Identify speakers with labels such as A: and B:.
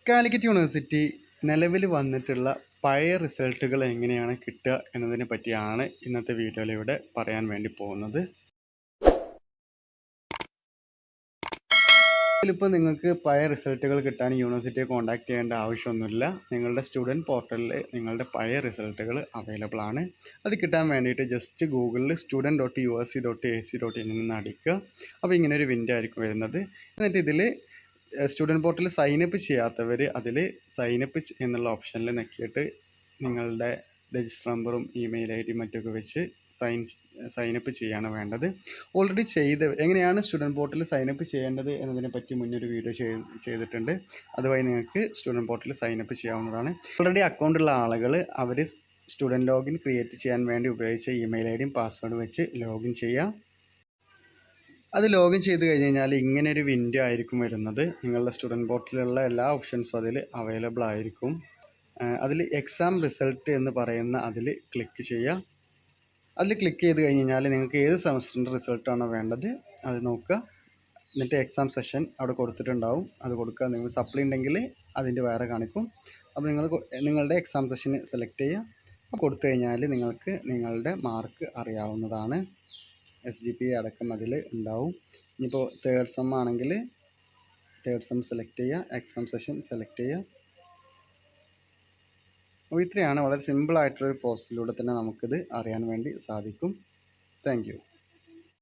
A: Calicut university നിലവിൽ വന്നിട്ടുള്ള പഴയ റിസൾട്ടുകൾ എങ്ങനെയാണ് കിട്ടുക എന്നതിനെ പറ്റിയാണ് ഇന്നത്തെ വീഡിയോയിലൂടെ പറയാൻ വേണ്ടി പോകുന്നത്. ഇതിലിപ്പോൾ നിങ്ങൾക്ക് പഴയ റിസൾട്ടുകൾ കിട്ടാൻ യൂണിവേഴ്സിറ്റിയെ കോൺടാക്ട് ചെയ്യേണ്ട ആവശ്യമൊന്നുമില്ല. നിങ്ങളുടെ സ്റ്റുഡൻറ്റ് പോർട്ടലിൽ നിങ്ങളുടെ പഴയ റിസൾട്ടുകൾ അവൈലബിൾ ആണ്. അത് കിട്ടാൻ വേണ്ടിയിട്ട് ജസ്റ്റ് ഗൂഗിളിൽ student.usc.ac.in എന്ന് അടിക്കുക. അപ്പോൾ ഇങ്ങനെ ഒരു വിൻഡോ ആയിരിക്കും വരുന്നത്. എന്നിട്ട് ഇതിൽ സ്റ്റുഡൻറ്റ് പോർട്ടൽ സൈനപ്പ് ചെയ്യാത്തവർ അതിൽ സൈനപ്പ് എന്നുള്ള ഓപ്ഷനിൽ നോക്കിയിട്ട് നിങ്ങളുടെ രജിസ്റ്റർ നമ്പറും ഇമെയിൽ ഐ ഡിയും മറ്റൊക്കെ വെച്ച് സൈനപ്പ് ചെയ്യാണ് വേണ്ടത്. ഓൾറെഡി എങ്ങനെയാണ് സ്റ്റുഡൻറ്റ് പോർട്ടലിൽ സൈനപ്പ് ചെയ്യേണ്ടത് എന്നതിനെ പറ്റി മുന്നൊരു വീഡിയോ ചെയ്തിട്ടുണ്ട്. അതുവഴി നിങ്ങൾക്ക് സ്റ്റുഡൻറ്റ് പോർട്ടലിൽ സൈനപ്പ് ചെയ്യാവുന്നതാണ്. ഓൾറെഡി അക്കൗണ്ടുള്ള ആളുകൾ അവർ സ്റ്റുഡൻറ്റ് ലോഗിൻ ക്രിയേറ്റ് ചെയ്യാൻ വേണ്ടി ഉപയോഗിച്ച ഇമെയിൽ ഐ ഡിയും പാസ്വേഡും വെച്ച് ലോഗിൻ ചെയ്യാം. അത് ലോഗിൻ ചെയ്ത് കഴിഞ്ഞ് കഴിഞ്ഞാൽ ഇങ്ങനെ ഒരു വിൻഡോ ആയിരിക്കും വരുന്നത്. നിങ്ങളുടെ സ്റ്റുഡൻറ്റ് പോർട്ടലിലുള്ള എല്ലാ ഓപ്ഷൻസും അതിൽ അവൈലബിൾ ആയിരിക്കും. അതിൽ എക്സാം റിസൾട്ട് എന്ന് പറയുന്ന അതിൽ ക്ലിക്ക് ചെയ്യുക. അതിൽ ക്ലിക്ക് ചെയ്ത് കഴിഞ്ഞ് കഴിഞ്ഞാൽ നിങ്ങൾക്ക് ഏത് സെമസ്റ്ററിൻ്റെ റിസൾട്ടാണോ വേണ്ടത് അത് നോക്കുക. എന്നിട്ട് എക്സാം സെഷൻ അവിടെ കൊടുത്തിട്ടുണ്ടാവും, അത് കൊടുക്കുക. നിങ്ങൾ സപ്ലി ഉണ്ടെങ്കിൽ അതിൻ്റെ വേറെ കാണിക്കും. അപ്പോൾ നിങ്ങളുടെ എക്സാം സെഷൻ സെലക്ട് ചെയ്യുക. കൊടുത്തു കഴിഞ്ഞാൽ നിങ്ങൾക്ക് നിങ്ങളുടെ മാർക്ക് അറിയാവുന്നതാണ്. SGPA അടക്കം അതിൽ ഉണ്ടാവും. ഇനിയിപ്പോൾ തേർഡ് സെം ആണെങ്കിൽ തേർഡ് സെം സെലക്ട് ചെയ്യുക, എക്സാം സെഷൻ സെലക്ട് ചെയ്യുക. അപ്പോൾ ഇത്രയാണ്, വളരെ സിമ്പിളായിട്ടുള്ളൊരു പ്രോസസ്സിലൂടെ തന്നെ നമുക്കിത് അറിയാൻ വേണ്ടി സാധിക്കും. Thank you.